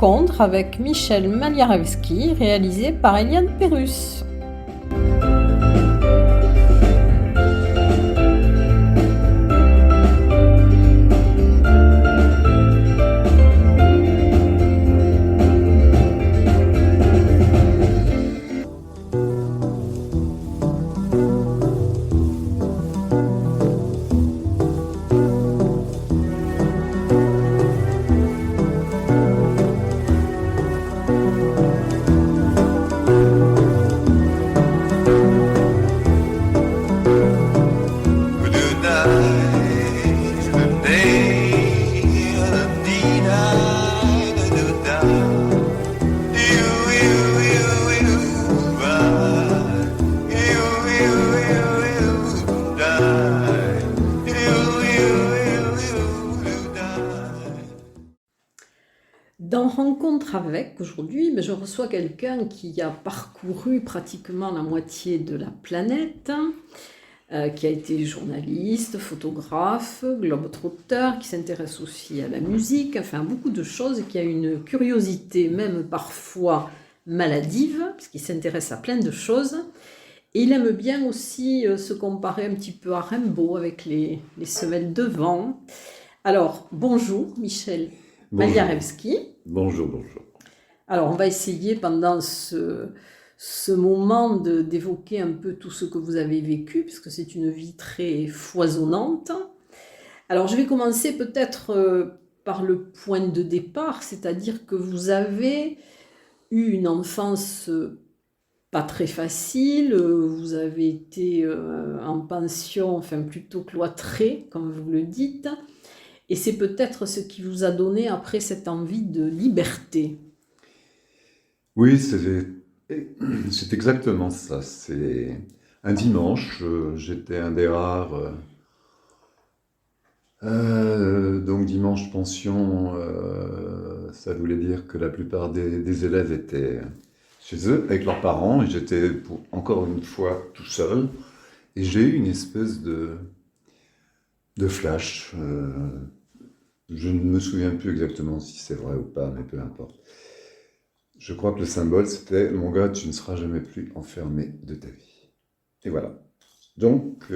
rencontre avec Michel Maliarewski, réalisée par Eliane Perrus. Dans Rencontre avec, aujourd'hui, je reçois quelqu'un qui a parcouru pratiquement la moitié de la planète, qui a été journaliste, photographe, globe-trotteur, qui s'intéresse aussi à la musique, enfin beaucoup de choses, qui a une curiosité même parfois maladive, parce qu'il s'intéresse à plein de choses. Et il aime bien aussi se comparer un petit peu à Rimbaud avec les semelles de vent. Alors, bonjour Michel Maliarewski. Bonjour, bonjour. Alors, on va essayer pendant ce moment d'évoquer un peu tout ce que vous avez vécu, puisque c'est une vie très foisonnante. Alors, je vais commencer peut-être par le point de départ, c'est-à-dire que vous avez eu une enfance pas très facile, vous avez été en pension, enfin plutôt cloîtré, comme vous le dites. Et c'est peut-être ce qui vous a donné après cette envie de liberté. Oui, c'est exactement ça. C'est un dimanche, j'étais un des rares. Donc dimanche pension, ça voulait dire que la plupart des élèves étaient chez eux avec leurs parents et j'étais encore une fois tout seul. Et j'ai eu une espèce de flash. Je ne me souviens plus exactement si c'est vrai ou pas, mais peu importe. Je crois que le symbole, c'était « Mon gars, tu ne seras jamais plus enfermé de ta vie ». Et voilà. Donc,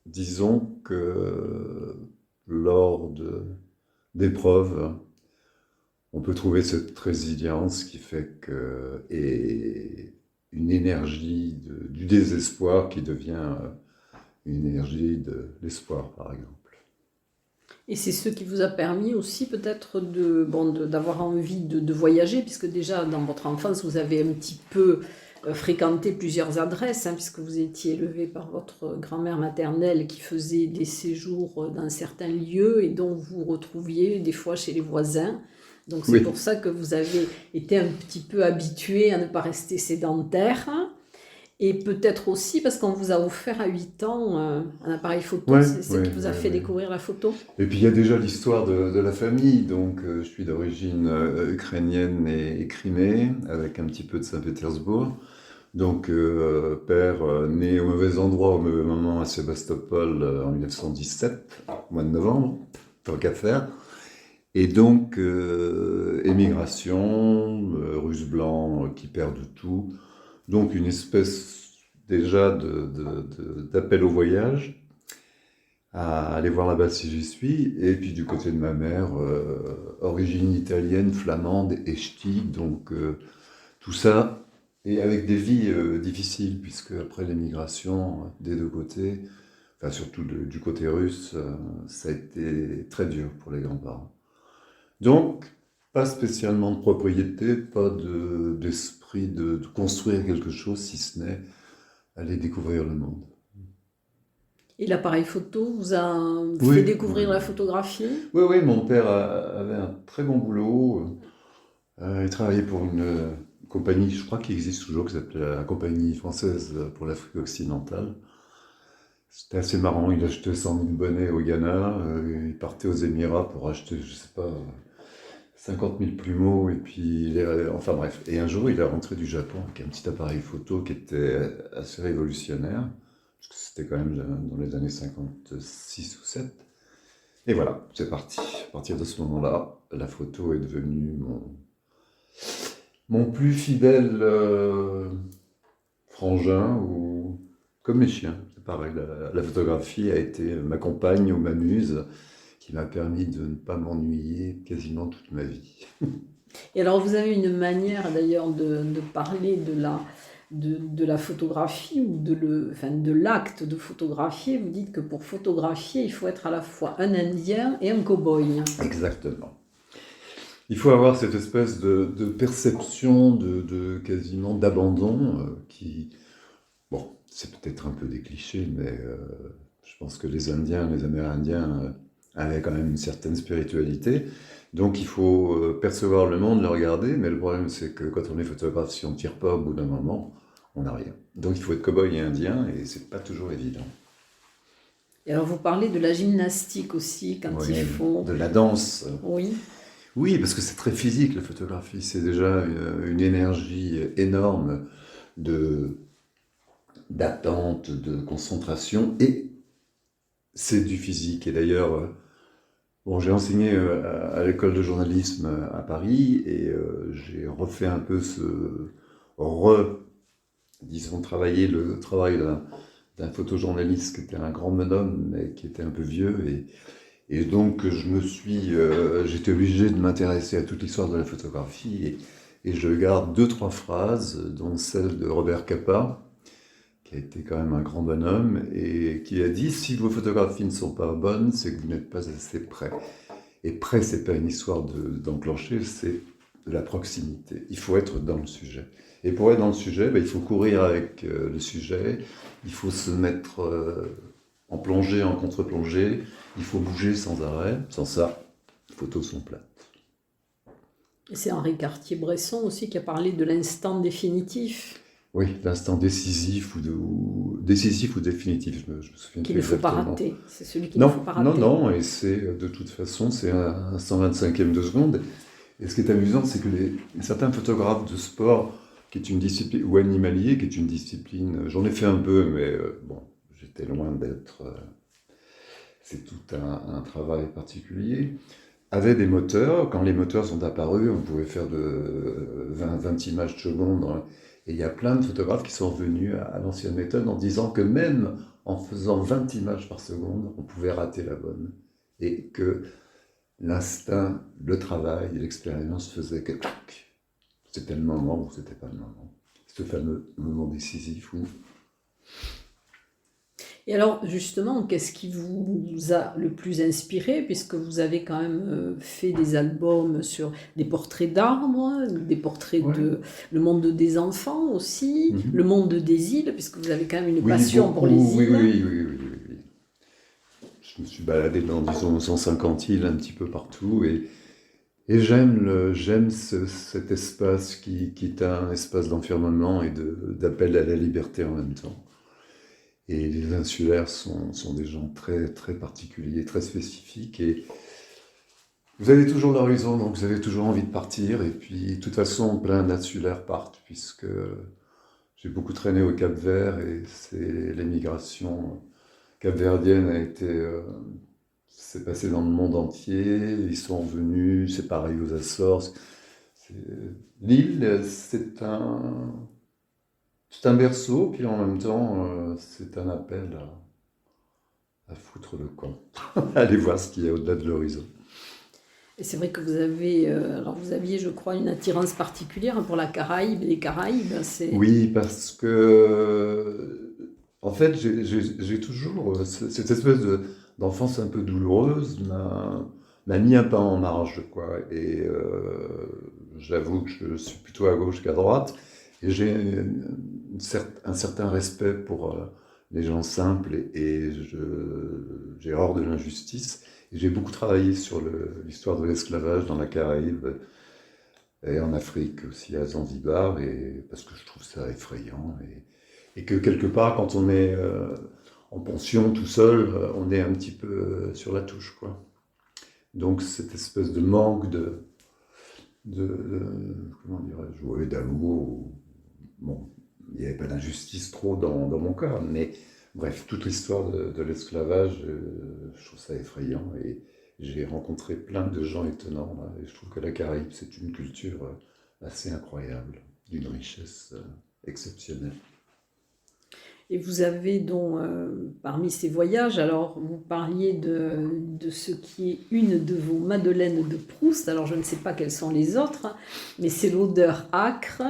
disons que lors d'épreuves, on peut trouver cette résilience qui fait que... et une énergie du désespoir qui devient une énergie de l'espoir, par exemple. Et c'est ce qui vous a permis aussi peut-être d'avoir envie de voyager, puisque déjà dans votre enfance, vous avez un petit peu fréquenté plusieurs adresses, puisque vous étiez élevé par votre grand-mère maternelle qui faisait des séjours dans certains lieux et dont vous retrouviez des fois chez les voisins. Donc c'est pour ça que vous avez été un petit peu habitué à ne pas rester sédentaire. Et peut-être aussi parce qu'on vous a offert à 8 ans un appareil photo, c'est ce qui vous a fait découvrir la photo. Et puis il y a déjà l'histoire de la famille, donc je suis d'origine ukrainienne et crimée, avec un petit peu de Saint-Pétersbourg. Donc père né au mauvais endroit, au mauvais moment à Sébastopol en 1917, au mois de novembre, tant qu'à faire. Et donc émigration, Russes blancs qui perdent tout. Donc une espèce déjà d'appel au voyage, à aller voir là-bas si j'y suis. Et puis du côté de ma mère, origine italienne, flamande et ch'ti, donc tout ça, et avec des vies difficiles, puisque après l'émigration, des deux côtés, enfin surtout du côté russe, ça a été très dur pour les grands-parents. Donc, pas spécialement de propriété, pas d'esprit de construire quelque chose, si ce n'est aller découvrir le monde. Et l'appareil photo vous a fait découvrir la photographie? Oui, mon père avait un très bon boulot. Il travaillait pour une compagnie, je crois qu'il existe toujours, qui s'appelait la Compagnie française pour l'Afrique occidentale. C'était assez marrant, il achetait 100 000 bonnets au Ghana, il partait aux Émirats pour acheter, je sais pas, 50 000 plumeaux, et puis, enfin bref. Et un jour, il est rentré du Japon avec un petit appareil photo qui était assez révolutionnaire, parce que c'était quand même dans les années 56 ou 7. Et voilà, c'est parti. À partir de ce moment-là, la photo est devenue Mon plus fidèle frangin, ou comme mes chiens, c'est pareil. La photographie a été ma compagne ou ma muse qui m'a permis de ne pas m'ennuyer quasiment toute ma vie. Et alors, vous avez une manière d'ailleurs de parler de la photographie ou enfin, de l'acte de photographier. Vous dites que pour photographier, il faut être à la fois un Indien et un cow-boy. Exactement. Il faut avoir cette espèce de perception quasiment d'abandon qui, bon, c'est peut-être un peu des clichés, mais je pense que les Indiens, les Amérindiens avaient quand même une certaine spiritualité. Donc il faut percevoir le monde, le regarder, mais le problème c'est que quand on est photographe, si on ne tire pas au bout d'un moment, on n'a rien. Donc il faut être cow-boy et indien, et c'est pas toujours évident. Et alors, vous parlez de la gymnastique aussi, quand Oui, il faut... de la danse. Oui. Oui, parce que c'est très physique la photographie, c'est déjà une énergie énorme de d'attente, de concentration, et c'est du physique. Et d'ailleurs, bon, j'ai enseigné à l'école de journalisme à Paris, et j'ai refait un peu disons, travailler le travail d'un photojournaliste qui était un grand bonhomme, mais qui était un peu vieux, et donc j'étais obligé de m'intéresser à toute l'histoire de la photographie, et je garde deux, trois phrases, dont celle de Robert Capa, qui a été quand même un grand bonhomme, et qui a dit: si vos photographies ne sont pas bonnes, c'est que vous n'êtes pas assez près. Et près, c'est pas une histoire d'enclencher, c'est de la proximité. Il faut être dans le sujet. Et pour être dans le sujet, il faut courir avec le sujet, il faut se mettre en plongée, en contre-plongée, il faut bouger sans arrêt. Sans ça, les photos sont plates. Et c'est Henri Cartier-Bresson aussi qui a parlé de l'instant définitif. Oui, l'instant décisif décisif ou définitif, je me souviens Qu'il plus ne faut pas exactement. rater. C'est celui qu'il ne faut pas rater. Non, et c'est de toute façon, c'est un 125e de seconde. Et ce qui est amusant, c'est que certains photographes de sport, qui est une discipline, ou animalier, qui est une discipline, j'en ai fait un peu, mais bon, j'étais loin d'être. C'est tout un travail particulier. Avaient des moteurs. Quand les moteurs sont apparus, on pouvait faire de 20 images secondes, hein. Et il y a plein de photographes qui sont revenus à l'ancienne méthode en disant que même en faisant 20 images par seconde, on pouvait rater la bonne. Et que l'instinct, le travail, l'expérience faisaient que c'était le moment ou c'était pas le moment. Ce fameux moment décisif où... Et alors, justement, qu'est-ce qui vous a le plus inspiré, puisque vous avez quand même fait des albums sur des portraits d'arbres, des portraits de le monde des enfants aussi, le monde des îles, puisque vous avez quand même une passion pour les îles. Oui. Je me suis baladé dans, disons, 150 îles un petit peu partout, et j'aime cet espace qui est un espace d'enfermement et d'appel à la liberté en même temps. Et les insulaires sont des gens très, très particuliers, très spécifiques. Et vous avez toujours l'horizon, donc vous avez toujours envie de partir. Et puis, de toute façon, plein d'insulaires partent, puisque j'ai beaucoup traîné au Cap-Vert, et c'est l'émigration capverdienne s'est passée dans le monde entier. Ils sont venus, c'est pareil aux Açores. L'île, c'est un berceau, puis en même temps, c'est un appel à foutre le camp, aller voir ce qu'il y a au-delà de l'horizon. Et c'est vrai que vous aviez, je crois, une attirance particulière pour la Caraïbe. Les Caraïbes, c'est... Oui, parce que, en fait, j'ai toujours cette espèce d'enfance un peu douloureuse m'a mis un pas en marge, quoi. Et j'avoue que je suis plutôt à gauche qu'à droite. Et j'ai un certain respect pour les gens simples, et j'ai horreur de l'injustice. Et j'ai beaucoup travaillé sur l'histoire de l'esclavage dans la Caraïbe et en Afrique aussi, à Zanzibar, parce que je trouve ça effrayant. Et que quelque part, quand on est en pension tout seul, on est un petit peu sur la touche, quoi. Donc cette espèce de manque comment dirais-je, ouais, d'amour. Bon, il n'y avait pas d'injustice trop dans mon cas, mais bref, toute l'histoire de l'esclavage, je trouve ça effrayant, et j'ai rencontré plein de gens étonnants, là, et je trouve que la Caraïbe, c'est une culture assez incroyable, d'une richesse exceptionnelle. Et vous avez donc, parmi ces voyages, alors vous parliez de ce qui est une de vos madeleines de Proust, alors je ne sais pas quelles sont les autres, mais c'est l'odeur âcre,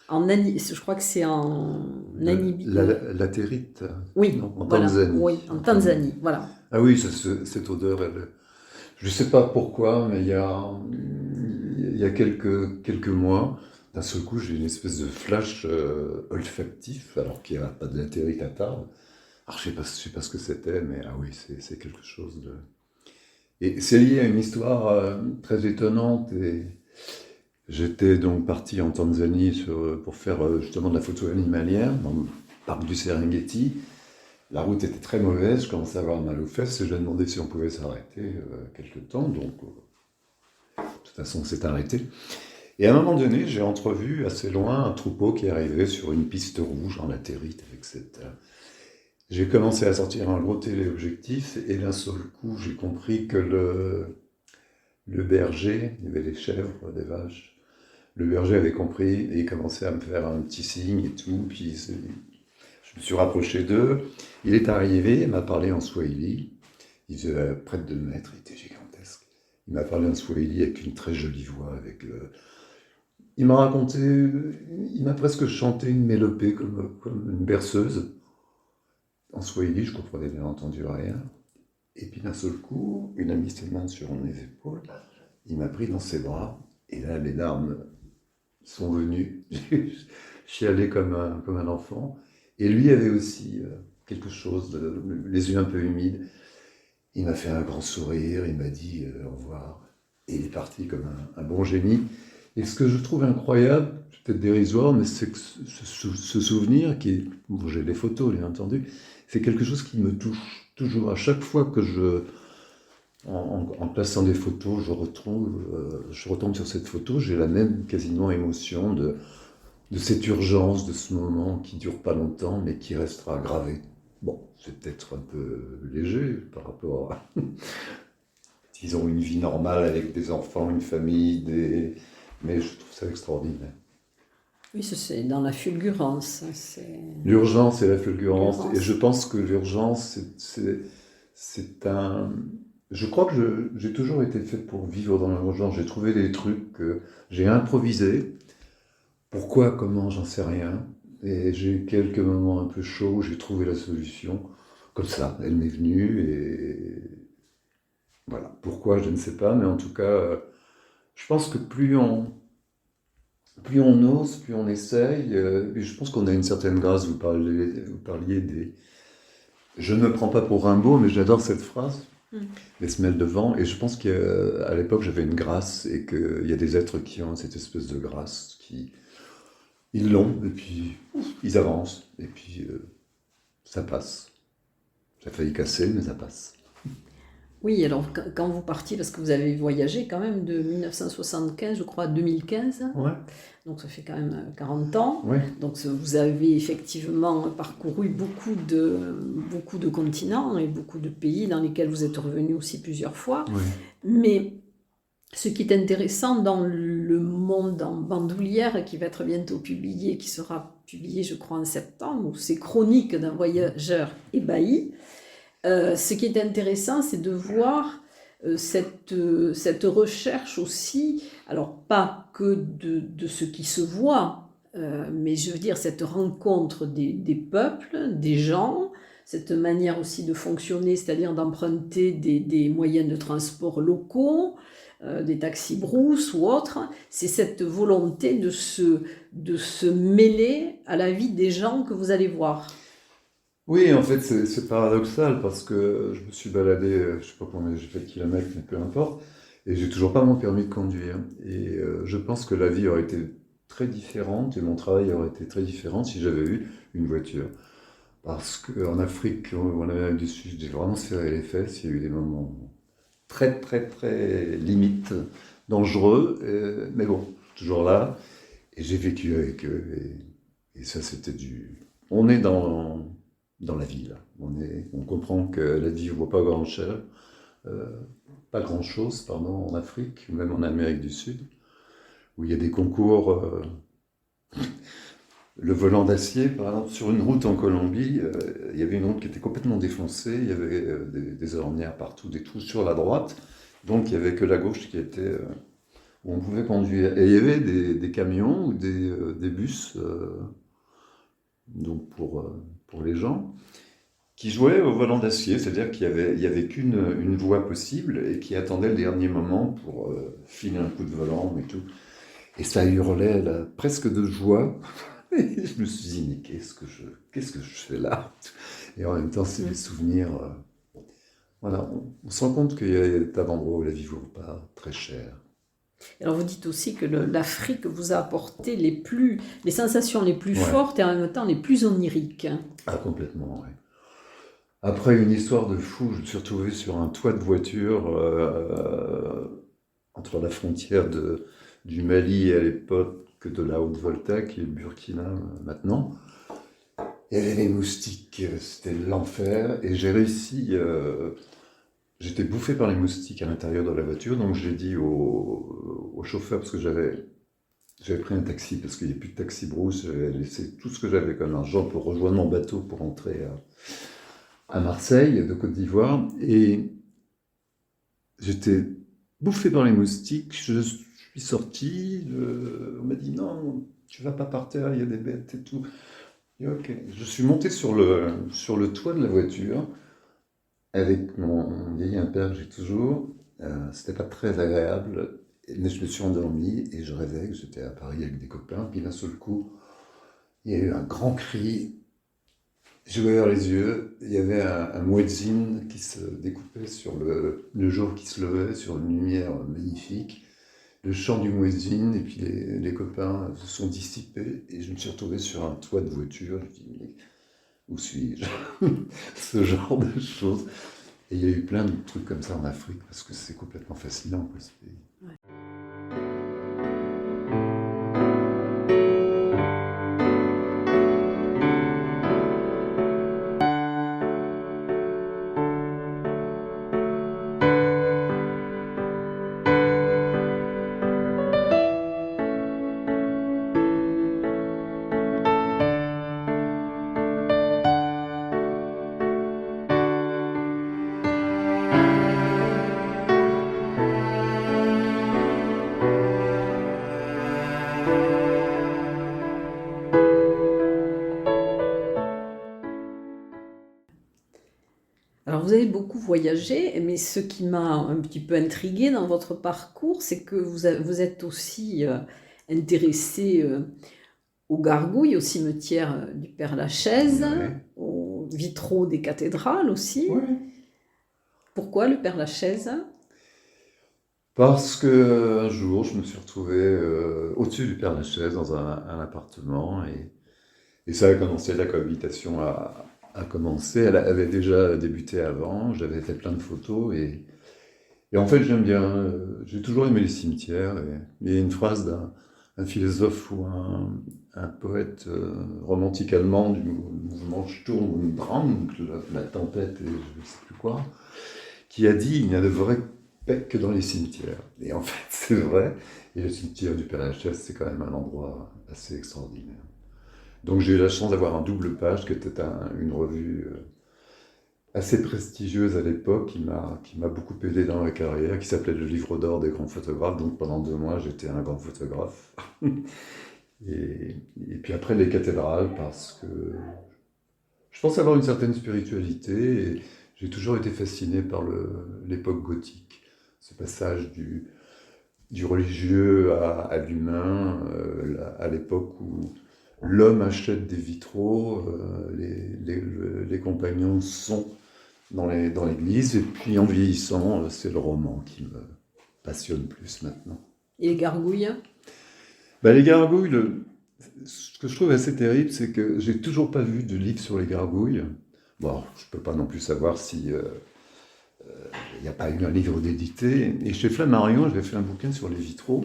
je crois que c'est en Namibie. Latérite, Oui, non, en voilà, Tanzanie. oui, en Tanzanie, voilà. Ah oui, cette odeur, je ne sais pas pourquoi, mais il y a quelques mois, d'un seul coup, j'ai une espèce de flash olfactif, alors qu'il n'y a pas de latérite à table. Alors, je sais pas ce que c'était, mais ah oui, c'est quelque chose de... Et c'est lié à une histoire très étonnante. Et j'étais donc parti en Tanzanie pour faire justement de la photo animalière dans le parc du Serengeti. La route était très mauvaise, je commençais à avoir mal aux fesses et je lui ai demandé si on pouvait s'arrêter quelque temps. Donc, de toute façon, on s'est arrêté. Et à un moment donné, j'ai entrevu assez loin un troupeau qui arrivait sur une piste rouge en latérite avec cette... J'ai commencé à sortir un gros téléobjectif et d'un seul coup, j'ai compris que le berger, il y avait des chèvres, des vaches, le berger avait compris et il commençait à me faire un petit signe et tout. Puis je me suis rapproché d'eux. Il est arrivé, il m'a parlé en swahili. Il faisait près de 2 mètres, il était gigantesque. Il m'a parlé en swahili avec une très jolie voix. Il m'a raconté, il m'a presque chanté une mélopée comme une berceuse. En swahili, je comprenais bien entendu rien. Et puis d'un seul coup, il a mis ses mains sur mes épaules. Il m'a pris dans ses bras. Et là, les larmes sont venues. Je suis allé comme un enfant. Et lui avait aussi quelque chose, les yeux un peu humides. Il m'a fait un grand sourire, il m'a dit au revoir. Et il est parti comme un bon génie. Et ce que je trouve incroyable, c'est peut-être dérisoire, mais c'est que ce souvenir, bon, j'ai les photos, bien entendu, c'est quelque chose qui me touche toujours. À chaque fois que en plaçant des photos, je retombe sur cette photo, j'ai la même quasiment émotion de cette urgence, de ce moment qui dure pas longtemps, mais qui restera gravé. Bon, c'est peut-être un peu léger par rapport à... Ils ont une vie normale avec des enfants, une famille, mais je trouve ça extraordinaire. Oui, c'est dans la fulgurance. L'urgence et la fulgurance, et je pense que l'urgence, c'est un... Je crois que j'ai toujours été fait pour vivre dans l'urgence. J'ai trouvé des trucs que j'ai improvisés. Pourquoi, comment, j'en sais rien. Et j'ai eu quelques moments un peu chauds où j'ai trouvé la solution. Comme ça, elle m'est venue et voilà. Pourquoi, je ne sais pas, mais en tout cas, je pense que plus on ose, plus on essaye. Et je pense qu'on a une certaine grâce. Vous parliez des... Je ne me prends pas pour Rimbaud, mais j'adore cette phrase. Les semelles de vent. Et je pense qu'à l'époque, j'avais une grâce et qu'il y a des êtres qui ont cette espèce de grâce qui... Ils l'ont, et puis ils avancent, et puis ça passe. Ça a failli casser, mais ça passe. Oui, alors quand vous partiez, parce que vous avez voyagé quand même de 1975, je crois, à 2015, Ouais. Donc ça fait quand même 40 ans. Ouais. Donc vous avez effectivement parcouru beaucoup de continents et beaucoup de pays dans lesquels vous êtes revenu aussi plusieurs fois. Ouais. Mais ce qui est intéressant dans Le Monde en bandoulière, qui va être bientôt publié, qui sera publié je crois en septembre, c'est Chroniques d'un voyageur ébahi. Ce qui est intéressant, c'est de voir cette recherche aussi, alors pas que de ce qui se voit, mais je veux dire cette rencontre des peuples, des gens, cette manière aussi de fonctionner, c'est-à-dire d'emprunter des moyens de transport locaux, des taxis brousse ou autres, c'est cette volonté de se mêler à la vie des gens que vous allez voir. Oui, en fait, c'est paradoxal parce que je me suis baladé, je ne sais pas combien j'ai fait de kilomètres, mais peu importe, et j'ai toujours pas mon permis de conduire. Et je pense que la vie aurait été très différente et mon travail aurait été très différent si j'avais eu une voiture. Parce qu'en Afrique ou en Amérique du Sud, j'ai vraiment serré les fesses. Il y a eu des moments très, très, très limites, dangereux, mais bon, toujours là. Et j'ai vécu avec eux. Et ça, c'était du... On est dans la vie, là. On comprend que la vie ne vaut pas grand-chose, pas grand-chose, pardon, en Afrique, ou même en Amérique du Sud. où il y a des concours. Le volant d'acier, par exemple, sur une route en Colombie, il y avait une route qui était complètement défoncée, il y avait des ornières partout, des trous sur la droite, donc il n'y avait que la gauche qui était où on pouvait conduire. Et il y avait des camions ou des bus, donc pour les gens, qui jouaient au volant d'acier, c'est-à-dire il y avait qu'une une voie possible et qui attendait le dernier moment pour filer un coup de volant et tout. Et ça hurlait là, presque de joie. Et je me suis dit, mais qu'est-ce que je fais là? Et en même temps, c'est des souvenirs. Voilà, on se rend compte qu'il y a des tas d'endroits où la vie ne vaut pas très cher. Alors vous dites aussi que l'Afrique vous a apporté les sensations les plus Ouais. fortes et en même temps les plus oniriques. Ah, complètement, ouais. Après une histoire de fou, je me suis retrouvé sur un toit de voiture entre la frontière du Mali à l'époque de la Haute-Volta, qui est le Burkina maintenant. Il y avait les moustiques, c'était l'enfer. Et j'ai réussi. J'étais bouffé par les moustiques à l'intérieur de la voiture, donc j'ai dit au chauffeur, parce que j'avais pris un taxi, parce qu'il n'y a plus de taxi brousse, j'avais laissé tout ce que j'avais comme argent pour rejoindre mon bateau pour rentrer à Marseille, de Côte d'Ivoire. Et j'étais bouffé par les moustiques, je suis sorti, on m'a dit non, tu vas pas par terre, il y a des bêtes et tout. Et ok, je suis monté sur le toit de la voiture avec mon vieil impère que j'ai toujours. C'était pas très agréable, mais je me suis endormi et je rêvais que j'étais à Paris avec des copains. Puis d'un seul coup, il y a eu un grand cri. J'ai ouvert les yeux, il y avait un muezzin qui se découpait sur le jour qui se levait, sur une lumière magnifique. Le chant du muezzin, et puis les copains se sont dissipés, et je me suis retrouvé sur un toit de voiture. Je me dis, mais où suis-je? Ce genre de choses. Et il y a eu plein de trucs comme ça en Afrique, parce que c'est complètement fascinant, quoi, ce pays. Alors vous avez beaucoup voyagé, mais ce qui m'a un petit peu intriguée dans votre parcours, c'est que vous êtes aussi intéressé aux gargouilles, au cimetière du Père-Lachaise, Ouais. aux vitraux des cathédrales aussi. Ouais. Pourquoi le Père-Lachaise? Parce que un jour, je me suis retrouvé au-dessus du Père-Lachaise dans un appartement, et ça a commencé, la cohabitation a commencé. Elle avait déjà débuté avant, j'avais fait plein de photos, et en fait, j'aime bien, j'ai toujours aimé les cimetières. Et il y a une phrase d'un philosophe ou un poète romantique allemand du mouvement Sturm und Drang, la tempête et je ne sais plus quoi, qui a dit il n'y a de vraie paix que dans les cimetières. Et en fait, c'est vrai. Et le cimetière du Père-Lachaise, c'est quand même un endroit assez extraordinaire. Donc j'ai eu la chance d'avoir un double page, qui était une revue assez prestigieuse à l'époque, qui m'a beaucoup aidé dans ma carrière, qui s'appelait Le Livre d'or des grands photographes. Donc pendant 2 mois, j'étais un grand photographe. Et puis après, les cathédrales, parce que je pense avoir une certaine spiritualité, et j'ai toujours été fasciné par l'époque gothique. Ce passage du religieux à l'humain, à l'époque où l'homme achète des vitraux, les compagnons sont dans l'église, et puis en vieillissant, c'est le roman qui me passionne plus maintenant. Et les gargouilles? Bah, les gargouilles, ce que je trouve assez terrible, c'est que j'ai toujours pas vu de livre sur les gargouilles. Bon, je peux pas non plus savoir si il n'y a pas eu un livre d'édité. Et chez Flammarion, j'avais fait un bouquin sur les vitraux.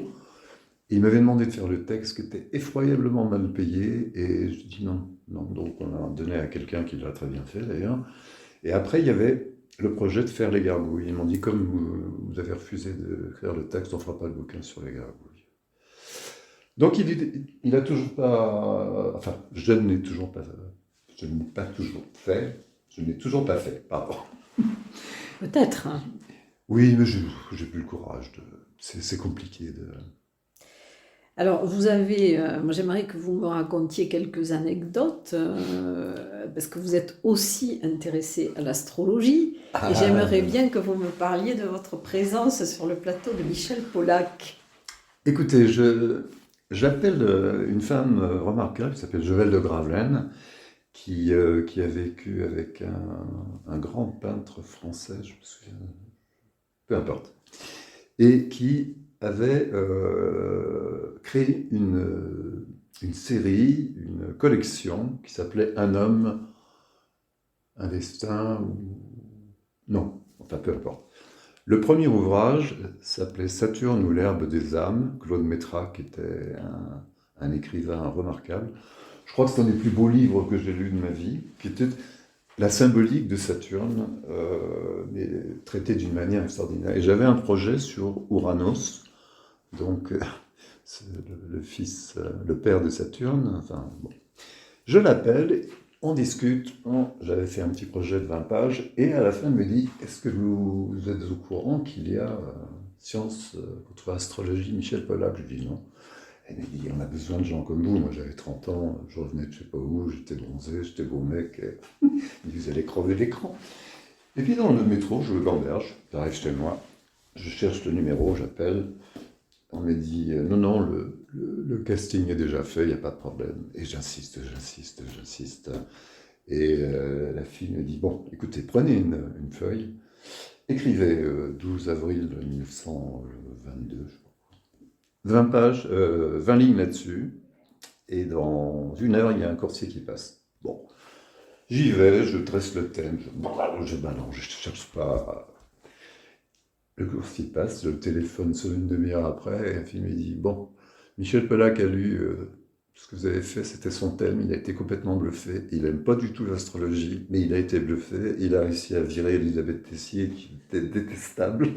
Et il m'avait demandé de faire le texte, qui était effroyablement mal payé. Et je dis non, non. Donc on a donné à quelqu'un qui l'a très bien fait d'ailleurs. Et après, il y avait le projet de faire les gargouilles. Ils m'ont dit, comme vous avez refusé de faire le texte, on ne fera pas le bouquin sur les gargouilles. Donc il a toujours pas, enfin, je n'ai toujours pas, je n'ai pas toujours fait, je n'ai toujours pas fait, pardon. Peut-être, hein. Oui, mais j'ai plus le courage de, c'est compliqué de. Alors, moi j'aimerais que vous me racontiez quelques anecdotes, parce que vous êtes aussi intéressé à l'astrologie, et j'aimerais Ah, bien que vous me parliez de votre présence sur le plateau de Michel Polac. écoutez, j'appelle une femme remarquable qui s'appelle Joëlle de Gravelaine, qui a vécu avec un grand peintre français, je me souviens, peu importe, et qui avait créé une série, une collection qui s'appelait Un homme, un destin, ou... Non, enfin peu importe. Le premier ouvrage s'appelait Saturne ou l'herbe des âmes, Claude Métra, qui était un écrivain remarquable. Je crois que c'est un des plus beaux livres que j'ai lus de ma vie, qui était la symbolique de Saturne, mais traitée d'une manière extraordinaire. Et j'avais un projet sur Uranus, donc c'est le fils, le père de Saturne. Enfin, bon. Je l'appelle, on discute. J'avais fait un petit projet de 20 pages, et à la fin, elle me dit, est-ce que vous êtes au courant qu'il y a science contre astrologie, Michel Polac? Je lui dis non. Elle m'a dit, on a besoin de gens comme vous. Moi, j'avais 30 ans, je revenais de je sais pas où, j'étais bronzé, j'étais beau mec. Et vous allez crever l'écran. Et puis dans le métro, je gamberge, j'arrive chez moi, je cherche le numéro, j'appelle. On me dit, non, non, le casting est déjà fait, il n'y a pas de problème. Et j'insiste, j'insiste, j'insiste. Et la fille me dit, bon, écoutez, prenez une feuille, écrivez 12 avril 1922, je crois. 20 pages, 20 lignes là-dessus, et dans 1 heure, il y a un coursier qui passe. Bon, j'y vais, je dresse le thème, je balance, je ne cherche pas. Le coursier passe, le téléphone sonne une demi-heure après, et la fille me dit, bon, Michel Polac a lu ce que vous avez fait, c'était son thème, il a été complètement bluffé, il n'aime pas du tout l'astrologie, mais il a été bluffé, il a réussi à virer Elisabeth Tessier, qui était détestable.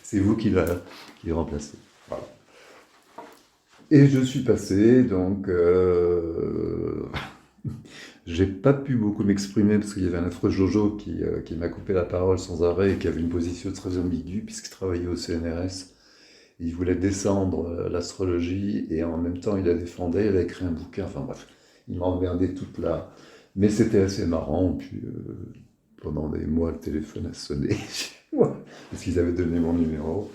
C'est vous qui l'a remplacé. Voilà. Et je suis passé, donc j'ai pas pu beaucoup m'exprimer parce qu'il y avait un affreux Jojo qui m'a coupé la parole sans arrêt et qui avait une position très ambiguë puisqu'il travaillait au CNRS. Il voulait descendre l'astrologie et en même temps il la défendait, il a écrit un bouquin, enfin bref, il m'a emmerdé toute là. Mais c'était assez marrant, puis pendant des mois le téléphone a sonné parce qu'ils avaient donné mon numéro,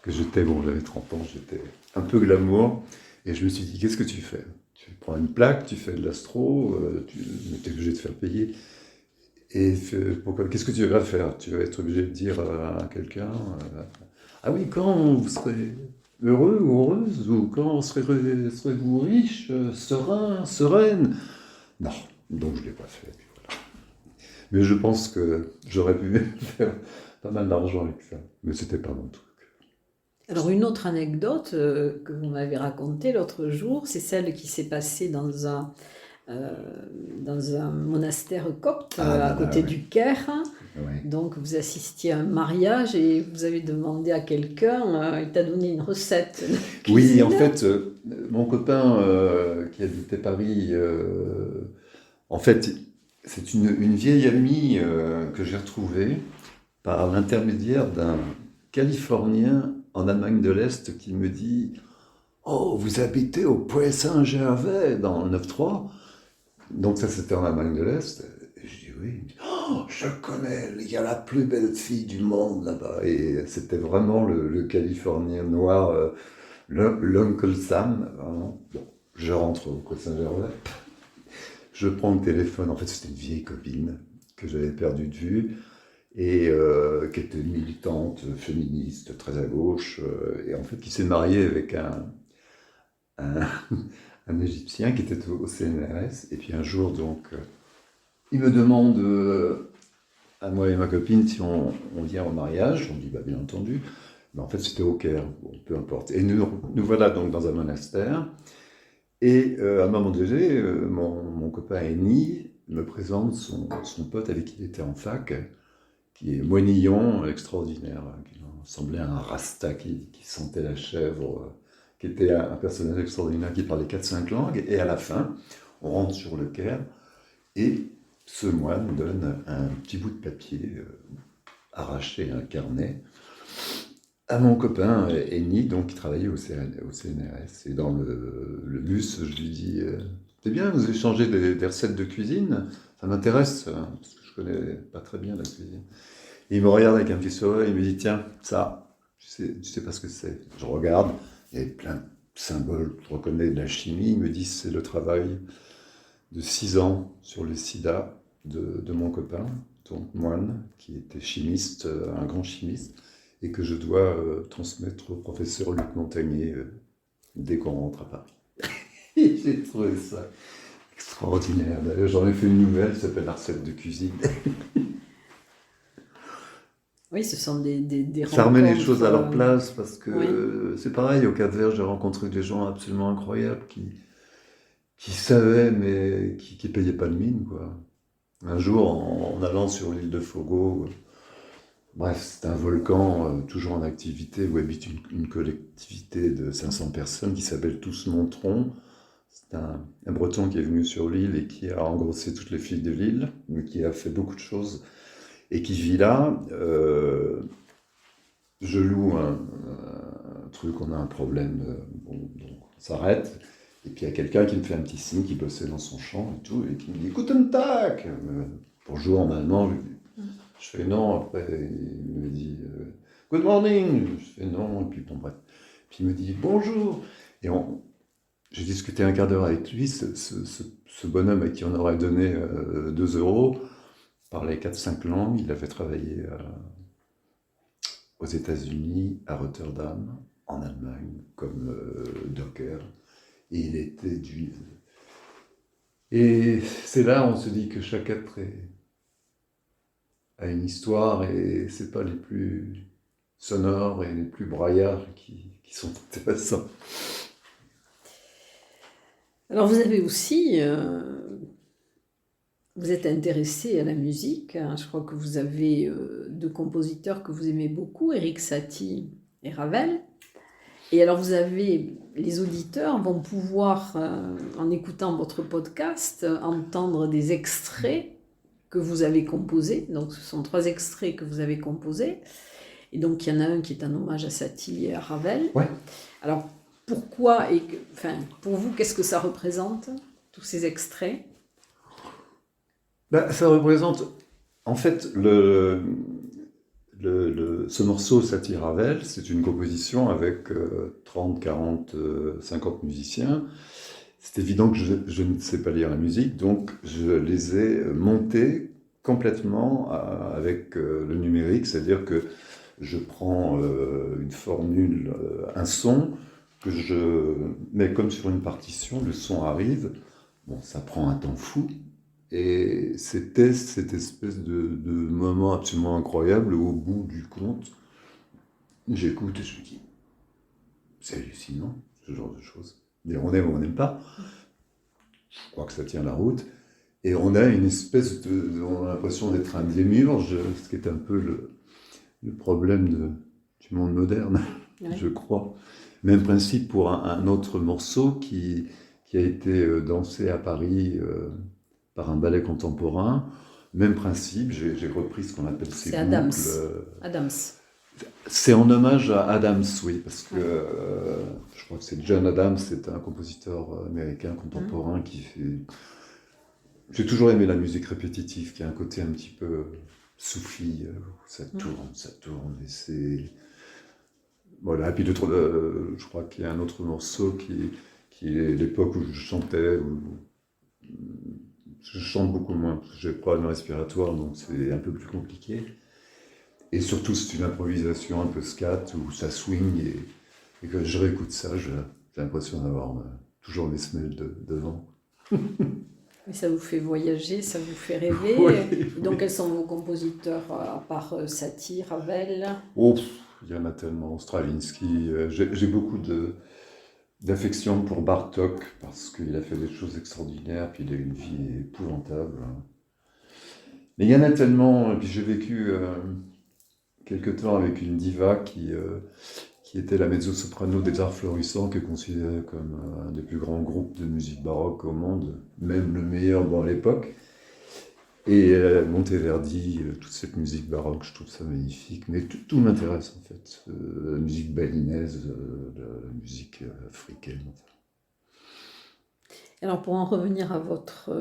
que j'étais, bon j'avais 30 ans, j'étais un peu glamour et je me suis dit qu'est-ce que tu fais? Tu prends une plaque, tu fais de l'astro, tu es obligé de faire payer. Et qu'est-ce que tu vas faire? Tu vas être obligé de dire à quelqu'un ah oui, quand vous serez heureux ou heureuse, ou quand serez-vous riche, serein, sereine? Non, donc je ne l'ai pas fait. Voilà. Mais je pense que j'aurais pu faire pas mal d'argent avec ça. Mais c'était pas mon truc. Alors, une autre anecdote que vous m'avez racontée l'autre jour, c'est celle qui s'est passée euh, dans un monastère copte Ah à là là, côté oui. du Caire. Ouais. Donc, vous assistiez à un mariage et vous avez demandé à quelqu'un, il t'a donné une recette de Oui, en cuisine. fait, mon copain qui habitait Paris, en fait, c'est une vieille amie que j'ai retrouvée par l'intermédiaire d'un Californien en Allemagne de l'Est qui me dit oh, vous habitez au Puy Saint-Gervais dans le 9-3? Donc ça, c'était en Allemagne de l'Est. Et je dis oui. Il me dit, oh, je connais, il y a la plus belle fille du monde là-bas. Et c'était vraiment le Californien noir, l'Uncle Sam. Vraiment. Bon, je rentre au Puy Saint-Gervais. Je prends le téléphone. En fait, c'était une vieille copine que j'avais perdue de vue et qui était militante, féministe, très à gauche, et en fait qui s'est mariée avec un, un Égyptien qui était au CNRS. Et puis un jour, donc, il me demande à moi et ma copine si on vient au mariage. On dit bah, bien entendu. Mais en fait, c'était au Caire, bon, peu importe. Et nous voilà donc dans un monastère. Et à un moment donné, mon copain Eni me présente son pote avec qui il était en fac, qui est moinillon extraordinaire, qui semblait un rasta qui sentait la chèvre, qui était un personnage extraordinaire qui parlait 4-5 langues. Et à la fin, on rentre sur le Caire et ce moine donne un petit bout de papier arraché, un carnet, à mon copain Eni, donc qui travaillait au CNRS. Et dans le bus, je lui dis c'est bien, vous échangez des recettes de cuisine, ça m'intéresse, parce que je connais pas très bien la cuisine. Et il me regarde avec un petit sourire, il me dit tiens, ça, tu sais pas ce que c'est. Je regarde, il y a plein de symboles, je reconnais de la chimie, il me dit c'est le travail de 6 ans sur le sida de mon copain, donc moine, qui était chimiste, un grand chimiste, et que je dois transmettre au professeur Luc Montagnier dès qu'on rentre à Paris. Et j'ai trouvé ça extraordinaire. D'ailleurs, j'en ai fait une nouvelle, ça s'appelle La recette de cuisine. Oui, ce sont des Ça remet les choses à leur rencontres, place, parce que oui. c'est pareil, au Cap-Vert, j'ai rencontré des gens absolument incroyables qui savaient, mais qui ne payaient pas de mine, quoi. Un jour, en allant sur l'île de Fogo, bref, c'est un volcan toujours en activité où habite une collectivité de 500 personnes qui s'appelle Tous Montron. C'est un Breton qui est venu sur l'île et qui a engrossé toutes les filles de l'île, mais qui a fait beaucoup de choses et qui vit là. Je loue un truc, on a un problème, bon, donc on s'arrête. Et puis il y a quelqu'un qui me fait un petit signe, qui bossait dans son champ et tout, et qui me dit Guten Tag bonjour en allemand. Je fais non, après il me dit Good morning. Je fais non, et puis bon, bref. Puis il me dit bonjour. Et j'ai discuté un quart d'heure avec lui, ce bonhomme à qui on aurait donné 2 euros, parlait 4-5 langues, il avait travaillé aux États-Unis, à Rotterdam, en Allemagne, comme docker, et il était juif. Et c'est là où on se dit que chaque être a une histoire, et c'est pas les plus sonores et les plus braillards qui sont intéressants. Alors vous avez aussi, vous êtes intéressé à la musique, hein. Je crois que vous avez 2 compositeurs que vous aimez beaucoup, Erik Satie et Ravel. Et alors vous avez, les auditeurs vont pouvoir, en écoutant votre podcast, entendre des extraits que vous avez composés. Donc ce sont 3 extraits que vous avez composés. Et donc il y en a un qui est un hommage à Satie et à Ravel. Ouais. Alors pourquoi, enfin, pour vous, qu'est-ce que ça représente, tous ces extraits? Ça représente, en fait, ce morceau Satie Ravel, c'est une composition avec 30, 40, 50 musiciens. C'est évident que je ne sais pas lire la musique, donc je les ai montés complètement avec le numérique, c'est-à-dire que je prends une formule, un son, que je mets comme sur une partition, le son arrive, bon, ça prend un temps fou, et c'était cette espèce de moment absolument incroyable où, au bout du compte, j'écoute et je me dis, c'est hallucinant, ce genre de choses. Et on aime ou on n'aime pas. Je crois que ça tient la route. Et on a une espèce on a l'impression d'être un démiurge, ce qui est un peu le problème du monde moderne, Oui. je crois. Même principe pour un autre morceau qui a été dansé à Paris par un ballet contemporain. Même principe, j'ai repris ce qu'on appelle ces C'est boucles. Adams. C'est en hommage à Adams, oui, parce que je crois que c'est John Adams, c'est un compositeur américain contemporain qui fait... J'ai toujours aimé la musique répétitive, qui a un côté un petit peu soufi, ça tourne, et c'est... Voilà, et puis je crois qu'il y a un autre morceau qui est l'époque où je chantais, où je chante beaucoup moins, parce que j'ai pas de respiratoire, donc c'est un peu plus compliqué. Et surtout, c'est une improvisation un peu scat, où ça swing, et quand je réécoute ça, j'ai l'impression d'avoir toujours mes semelles devant. Et ça vous fait voyager, ça vous fait rêver. Oui, Donc oui. quels sont vos compositeurs, à part Satie, Ravel? Oh, il y en a tellement. Stravinsky, j'ai beaucoup d'affection pour Bartók, parce qu'il a fait des choses extraordinaires, puis il a eu une vie épouvantable. Mais il y en a tellement, et puis j'ai vécu quelque temps avec une diva qui qui était la mezzo-soprano des Arts Florissants, qui est considéré comme un des plus grands groupes de musique baroque au monde, même le meilleur dans l'époque. Et Monteverdi, toute cette musique baroque, je trouve ça magnifique. Mais tout m'intéresse en fait. La musique balinaise, la musique africaine. Alors pour en revenir à votre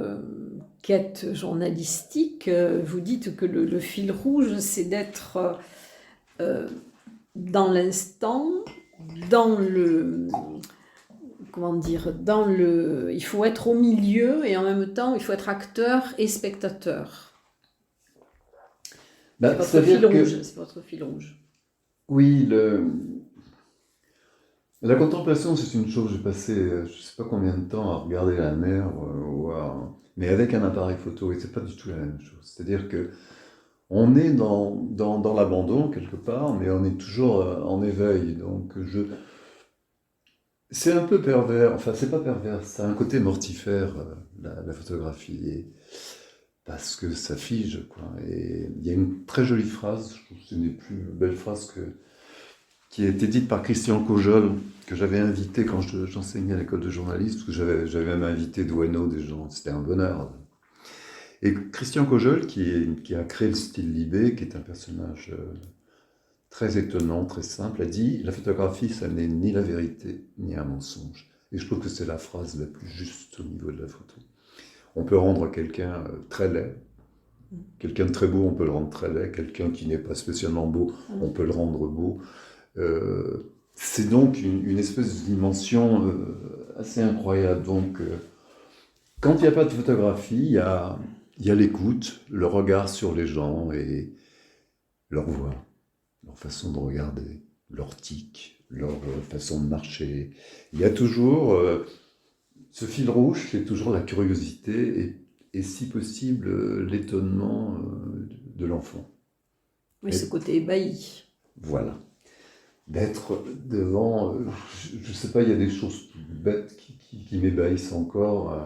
quête journalistique, vous dites que le fil rouge, c'est d'être dans l'instant, dans le... Comment dire, il faut être au milieu et en même temps, il faut être acteur et spectateur. C'est votre fil rouge. Oui, la contemplation, c'est une chose. J'ai passé, je ne sais pas combien de temps à regarder la mer, mais avec un appareil photo, et c'est pas du tout la même chose. C'est-à-dire que on est dans l'abandon quelque part, mais on est toujours en éveil. Donc c'est un peu pervers, enfin c'est pas pervers, c'est un côté mortifère, la photographie, parce que ça fige, quoi. Et il y a une très jolie phrase, je trouve que c'est une des plus belles phrases qui a été dite par Christian Cojol, que j'avais invité quand j'enseignais à l'école de journalisme, parce que j'avais même invité Douaneau, des gens, c'était un bonheur. Et Christian Cojol, qui a créé le style Libé, qui est un personnage très étonnant, très simple, a dit « La photographie, ça n'est ni la vérité, ni un mensonge ». Et je trouve que c'est la phrase la plus juste au niveau de la photo. On peut rendre quelqu'un très laid, quelqu'un de très beau, on peut le rendre très laid, quelqu'un qui n'est pas spécialement beau, on peut le rendre beau. C'est donc une espèce de dimension assez incroyable. Donc, quand il n'y a pas de photographie, il y a l'écoute, le regard sur les gens et leur voix, leur façon de regarder, leur tic, leur façon de marcher. Il y a toujours ce fil rouge, c'est toujours la curiosité et si possible l'étonnement de l'enfant. Oui, ce côté ébahi. Voilà. D'être devant, je ne sais pas, il y a des choses bêtes qui m'ébahissent encore.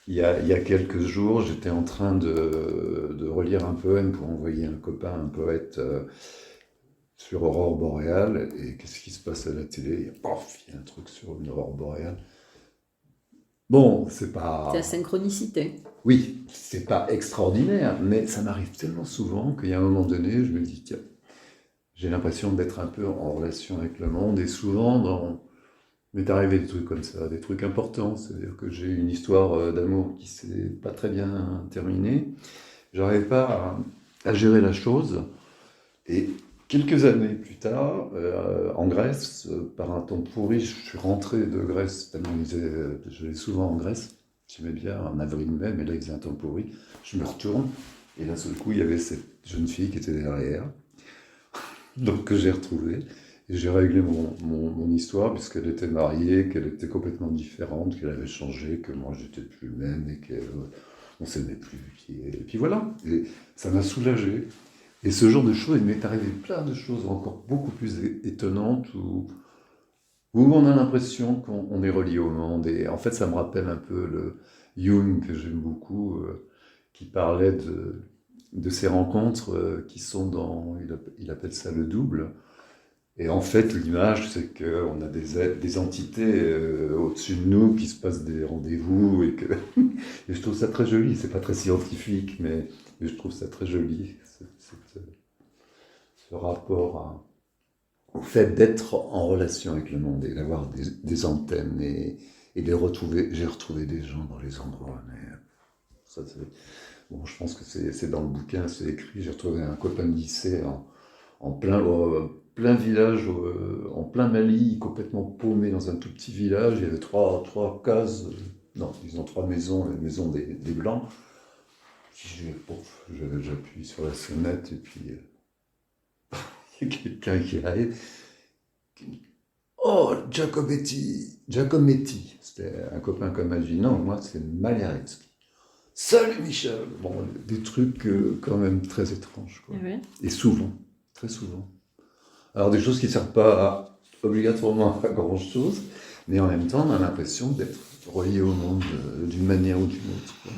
Il y a quelques jours, j'étais en train de relire un poème pour envoyer un copain, un poète, sur Aurore boréale. Et qu'est-ce qui se passe à la télé? Pof, il y a un truc sur une aurore boréale. Bon, c'est pas... C'est la synchronicité. Oui, c'est pas extraordinaire, mais ça m'arrive tellement souvent qu'il y a un moment donné, je me dis, tiens, j'ai l'impression d'être un peu en relation avec le monde, et souvent, m'est arrivé des trucs comme ça, des trucs importants, c'est-à-dire que j'ai eu une histoire d'amour qui s'est pas très bien terminée, j'arrivais pas à gérer la chose, et quelques années plus tard, en Grèce, par un temps pourri, je suis rentré de Grèce, tellement j'allais souvent en Grèce, j'aimais bien en avril-mai, mais là il faisait un temps pourri, je me retourne, et d'un seul coup il y avait cette jeune fille qui était derrière, donc que j'ai retrouvée, et j'ai réglé mon histoire, puisqu'elle était mariée, qu'elle était complètement différente, qu'elle avait changé, que moi j'étais plus le même, et qu'on s'aimait plus, et puis voilà, et ça m'a soulagé. Et ce genre de choses, il m'est arrivé plein de choses encore beaucoup plus étonnantes où on a l'impression qu'on est relié au monde. Et en fait, ça me rappelle un peu le Jung, que j'aime beaucoup, qui parlait de ces rencontres qui sont il appelle ça le double. Et en fait, l'image, c'est qu'on a des entités au-dessus de nous qui se passent des rendez-vous. Et je trouve ça très joli. C'est pas très scientifique, mais je trouve ça très joli. Ce rapport au fait d'être en relation avec le monde et d'avoir des antennes et de retrouver. J'ai retrouvé des gens dans les endroits, mais ça, bon, je pense que c'est dans le bouquin, c'est écrit. J'ai retrouvé un copain de lycée en plein village, en plein Mali, complètement paumé dans un tout petit village. Il y avait trois cases, non, disons trois maisons, les maisons des Blancs. J'appuie sur la sonnette et puis il y a quelqu'un qui arrive. Qui dit, oh, Giacometti. C'était un copain comme elle dit. Non, moi c'est Maliaretsky. Salut Michel. Bon, des trucs quand même très étranges, quoi. Oui. Et souvent, très souvent. Alors des choses qui ne servent pas obligatoirement à grand chose, mais en même temps on a l'impression d'être relié au monde d'une manière ou d'une autre, quoi.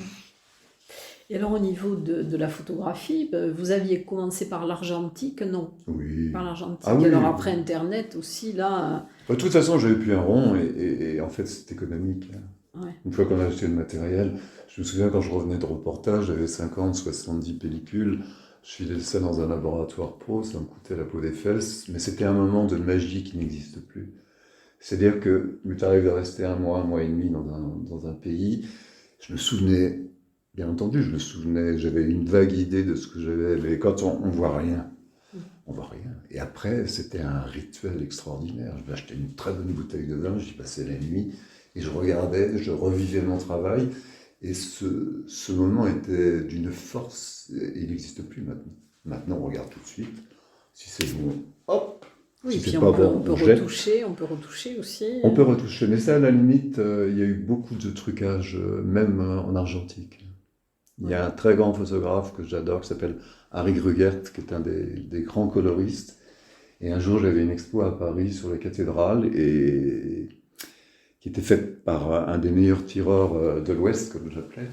Et alors au niveau de la photographie, vous aviez commencé par l'argentique, non? Oui. Par l'argentique. Ah oui. Alors après Internet aussi, là, De toute façon, j'avais plus un rond et en fait, c'est économique. ouais. Une fois qu'on a acheté le matériel, je me souviens quand je revenais de reportage, j'avais 50, 70 pellicules. Je filais ça dans un laboratoire pro, ça me coûtait la peau des fesses, mais c'était un moment de magie qui n'existe plus. C'est-à-dire que il m'est arrivé de rester un mois et demi dans un pays. Je me souvenais, bien entendu, je me souvenais, j'avais une vague idée de ce que j'avais, mais quand on voit rien, on voit rien. Et après, c'était un rituel extraordinaire. Je m'achetais une très bonne bouteille de vin, j'y passais la nuit, et je regardais, je revivais mon travail, et ce moment était d'une force, il n'existe plus maintenant. Maintenant, on regarde tout de suite. Si c'est bon, hop. Oui, Si puis c'est pas bon, on peut jette. retoucher, on peut retoucher aussi. On peut retoucher, mais ça, à la limite, il y a eu beaucoup de trucage, même en argentique. Il y a un très grand photographe que j'adore, qui s'appelle Harry Grugert, qui est un des grands coloristes. Et un jour, j'avais une expo à Paris sur les cathédrales, et qui était faite par un des meilleurs tireurs de l'Ouest, comme je l'appelais.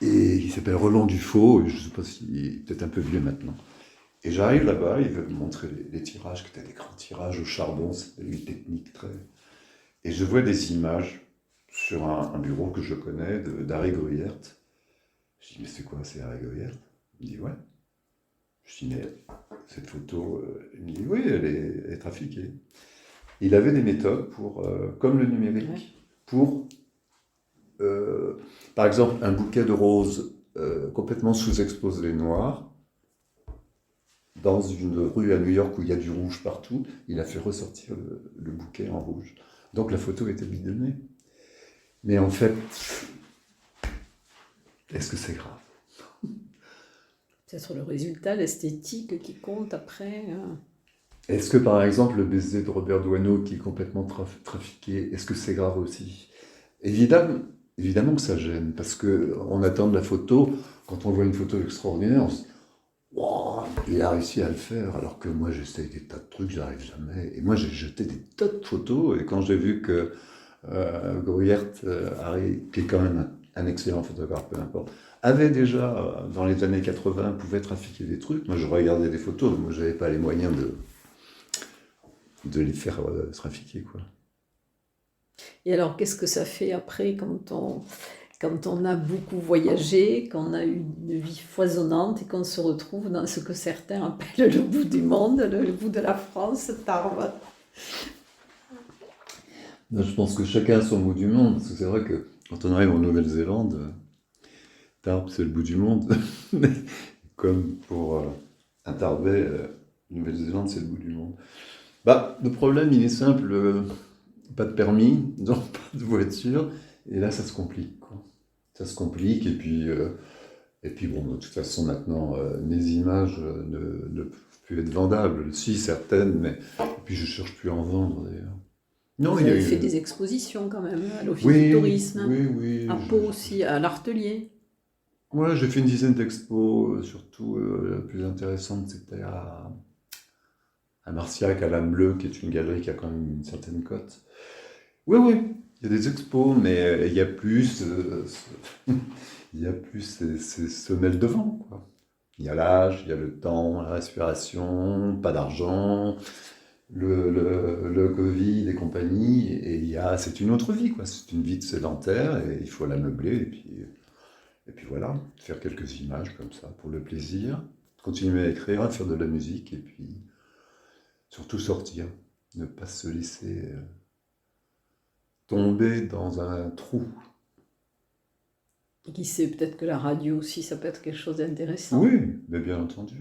Et il s'appelle Roland Dufaux, et je ne sais pas s'il est peut-être un peu vieux maintenant. Et j'arrive là-bas, il veut me montrer les tirages, qui étaient des grands tirages au charbon, c'était une technique très... Et je vois des images sur un bureau que je connais, d'Harry Gruyert. Je dis, mais c'est quoi, c'est Harry Gruyert? Il me dit, ouais. Je dis, mais cette photo, il me dit, oui, elle est trafiquée. Il avait des méthodes pour, comme le numérique, pour, par exemple, un bouquet de roses complètement sous-exposé noir, dans une rue à New York où il y a du rouge partout, il a fait ressortir le bouquet en rouge. Donc la photo était bidonnée. Mais en fait, est-ce que c'est grave? Peut-être le résultat, l'esthétique qui compte après. Est-ce que par exemple le baiser de Robert Doisneau qui est complètement trafiqué, est-ce que c'est grave aussi? Évidemment que ça gêne, parce qu'on attend de la photo, quand on voit une photo extraordinaire, on se dit, wow, il a réussi à le faire, alors que moi j'essaye des tas de trucs, j'arrive jamais. Et moi j'ai jeté des tas de photos, et quand j'ai vu que Gruyert, Harry, qui est quand même un excellent photographe, peu importe, avait déjà, dans les années 80, pouvait trafiquer des trucs. Moi, je regardais des photos, moi, je n'avais pas les moyens de les faire trafiquer, quoi. Et alors, qu'est-ce que ça fait après quand on a beaucoup voyagé, qu'on a eu une vie foisonnante et qu'on se retrouve dans ce que certains appellent le bout du monde, le bout de la France, Tarbes? Je pense que chacun a son bout du monde, parce que c'est vrai que quand on arrive en Nouvelle-Zélande, Tarbes, c'est le bout du monde. Comme pour un Tarbais, Nouvelle-Zélande, c'est le bout du monde. Bah, le problème, il est simple, pas de permis, donc pas de voiture, et là, ça se complique, quoi. Ça se complique, et puis bon, de toute façon, maintenant, mes images ne peuvent plus être vendables. Si, certaines, mais et puis je cherche plus à en vendre, d'ailleurs. Non, Vous il y a avez eu... fait des expositions quand même, à l'Office Oui, du tourisme, oui. à Pau aussi, à l'Artelier. Ouais, j'ai fait une dizaine d'expos, surtout la plus intéressante, c'était à Marciac, à l'Âme Bleue, qui est une galerie qui a quand même une certaine cote. Oui, il y a des expos, mais il y a plus, il y a plus ces semelles de vent, quoi. Il y a l'âge, il y a le temps, la respiration, pas d'argent, le Covid et compagnie, et c'est une autre vie, quoi. C'est une vie de sédentaire, et il faut la meubler, et puis voilà, faire quelques images comme ça, pour le plaisir, continuer à écrire, à faire de la musique, et puis surtout sortir, ne pas se laisser tomber dans un trou. Et qui sait, peut-être que la radio aussi, ça peut être quelque chose d'intéressant. Oui, mais bien entendu.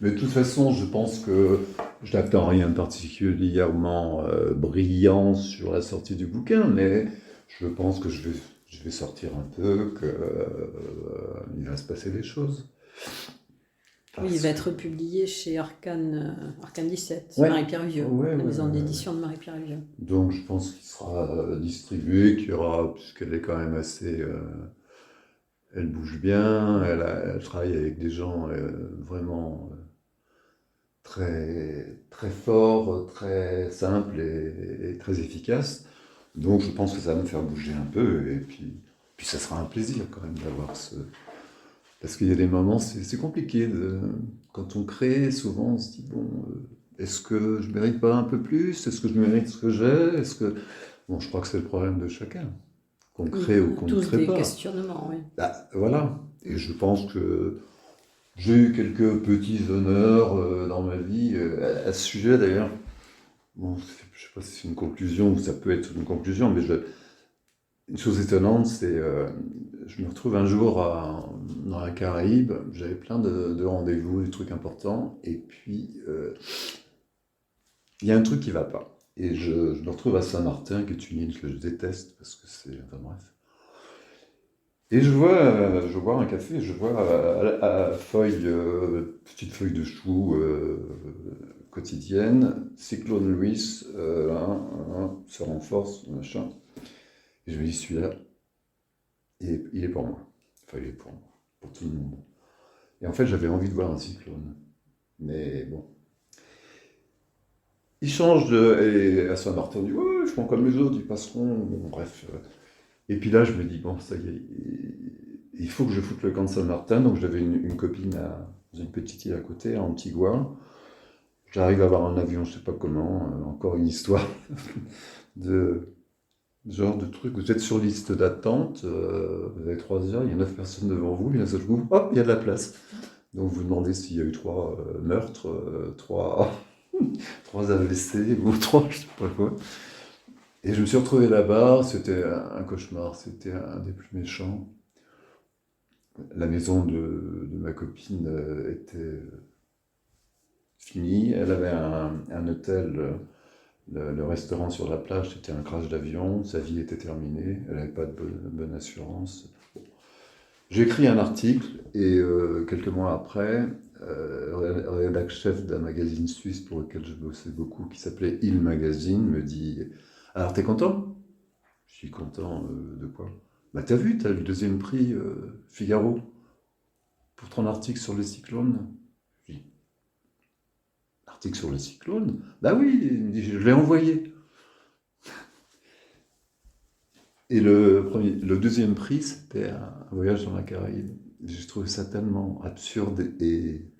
Mais de toute façon, je pense que je n'attends rien de particulièrement brillant sur la sortie du bouquin, mais je pense que je vais sortir un peu, qu'il va se passer des choses. Oui, il va être publié chez Arcane 17, Ouais. Marie-Pierre Vieux, Ouais, la maison ouais. d'édition de Marie-Pierre Vieux. Donc je pense qu'il sera distribué, qu'il y aura, puisqu'elle est quand même assez... elle bouge bien, elle travaille avec des gens vraiment très, très forts, très simples et très efficaces. Donc je pense que ça va me faire bouger un peu, et puis Puis ça sera un plaisir quand même d'avoir ce... Parce qu'il y a des moments, c'est compliqué. Quand on crée, souvent on se dit, bon, est-ce que je mérite pas un peu plus? Est-ce que je mérite ce que j'ai? Est-ce que... Bon, je crois que c'est le problème de chacun, qu'on Oui, crée ou on a qu'on ne tous crée des pas. questionnements, oui. Bah, voilà. Et je pense que j'ai eu quelques petits honneurs dans ma vie. À ce sujet d'ailleurs, bon, je sais pas si c'est une conclusion ou ça peut être une conclusion, mais une chose étonnante, c'est je me retrouve un jour dans la Caraïbe, j'avais plein de rendez-vous, des trucs importants, et puis il y a un truc qui va pas. Et je me retrouve à Saint-Martin, qui est une île que je déteste, parce que c'est... Enfin bref. Et je vois un café, je vois petite feuille de chou quotidienne, Cyclone Louis, se renforce, machin. Et je me dis, celui-là, il est pour moi. Enfin, il est pour moi, pour tout le monde. Et en fait, j'avais envie de voir un cyclone. Mais bon. Il change de... Et à Saint-Martin, on dit, ouais, ils font comme les autres, ils passeront. Bon, bref. Et puis là, je me dis, bon, ça y est, il faut que je foute le camp de Saint-Martin. Donc j'avais une copine dans une petite île à côté, à Antigua. J'arrive à avoir un avion, je sais pas comment, encore une histoire de genre de truc. Vous êtes sur liste d'attente, vous avez 3 heures, il y a 9 personnes devant vous, et d'un seul coup, hop, il y a de la place. Donc vous demandez s'il y a eu 3 meurtres, 3, 3 AVC ou 3, je sais pas quoi. Et je me suis retrouvé là-bas, c'était un cauchemar, c'était un des plus méchants. La maison de ma copine était finie, elle avait un hôtel, le restaurant sur la plage, c'était un crash d'avion, sa vie était terminée, elle n'avait pas de bonne assurance. J'ai écrit un article et quelques mois après, rédac chef d'un magazine suisse pour lequel je bossais beaucoup, qui s'appelait Il Magazine, me dit: Alors t'es content? Je suis content de quoi? Bah t'as vu, t'as eu le deuxième prix Figaro pour ton article sur les cyclones. Je dis: Article sur les cyclones? Bah oui, il me dit, je l'ai envoyé. Et le deuxième prix, c'était un voyage dans la Caraïbe. J'ai trouvé ça tellement absurde et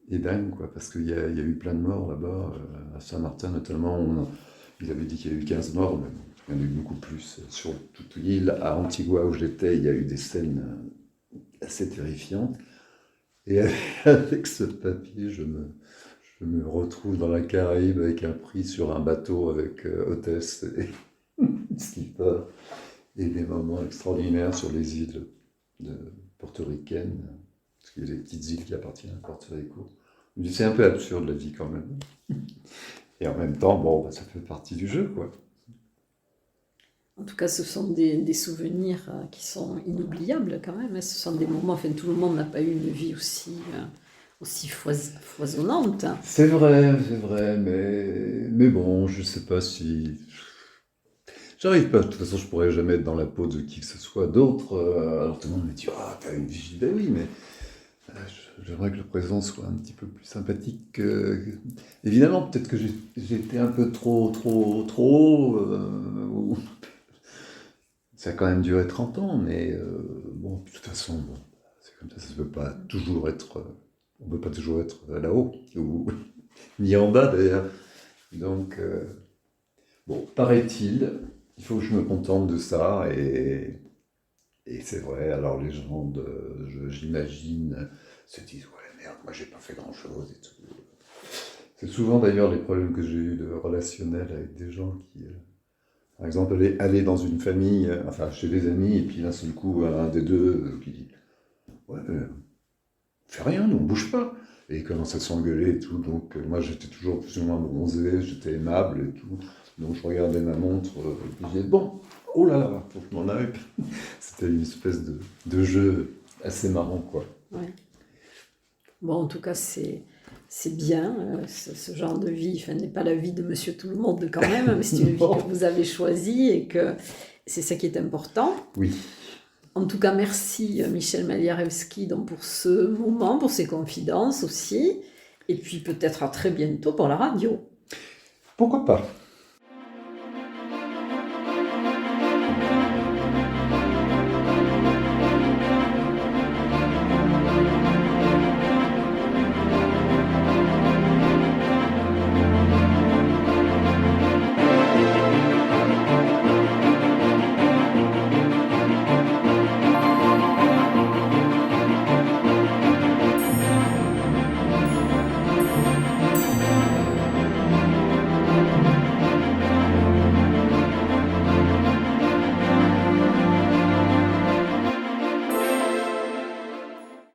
dingue, quoi, parce qu'il y a eu plein de morts là-bas, à Saint-Martin notamment. Il avait dit qu'il y a eu 15 morts, mais bon, il y en a eu beaucoup plus sur toute l'île. À Antigua, où j'étais, il y a eu des scènes assez terrifiantes. Et avec ce papier, je me retrouve dans la Caraïbe avec un prix sur un bateau avec hôtesse et skipper, et des moments extraordinaires sur les îles portoricaines, parce qu'il y a des petites îles qui appartiennent à Porto Rico. Je me dis, c'est un peu absurde la vie quand même. Et en même temps, bon, bah, ça fait partie du jeu, quoi. En tout cas, ce sont des souvenirs qui sont inoubliables quand même, hein. Ce sont des moments, enfin, tout le monde n'a pas eu une vie aussi foisonnante. C'est vrai, mais bon, je sais pas si... J'arrive pas, de toute façon, je pourrais jamais être dans la peau de qui que ce soit d'autre. Alors tout le monde me dit, ah, t'as une vie, ben oui, mais j'aimerais que le présent soit un petit peu plus sympathique. Évidemment, peut-être que j'ai été un peu trop. Ça a quand même duré 30 ans, mais bon, de toute façon, bon, c'est comme ça peut pas toujours être. On peut pas toujours être là-haut, ou ni en bas d'ailleurs. Donc, bon, paraît-il, il faut que je me contente de ça, et c'est vrai, alors les gens, j'imagine, se disent, ouais, merde, moi j'ai pas fait grand-chose et tout. C'est souvent d'ailleurs les problèmes que j'ai eu de relationnel avec des gens qui, par exemple, aller dans une famille, enfin chez des amis, et puis d'un seul coup, un des deux qui dit, ouais, fais rien, nous on bouge pas. Et il commence à s'engueuler et tout, donc moi j'étais toujours plus ou moins bronzé, j'étais aimable et tout. Donc je regardais ma montre, et puis je disais, bon, oh là là, faut que je m'en aille. C'était une espèce de jeu assez marrant, quoi. Ouais. Bon, en tout cas, c'est bien, ce genre de vie. Enfin, n'est pas la vie de Monsieur Tout-le-Monde quand même, mais c'est une vie que vous avez choisie et que c'est ça qui est important. Oui. En tout cas, merci Michel Maliarewski donc pour ce moment, pour ces confidences aussi. Et puis peut-être à très bientôt pour la radio. Pourquoi pas?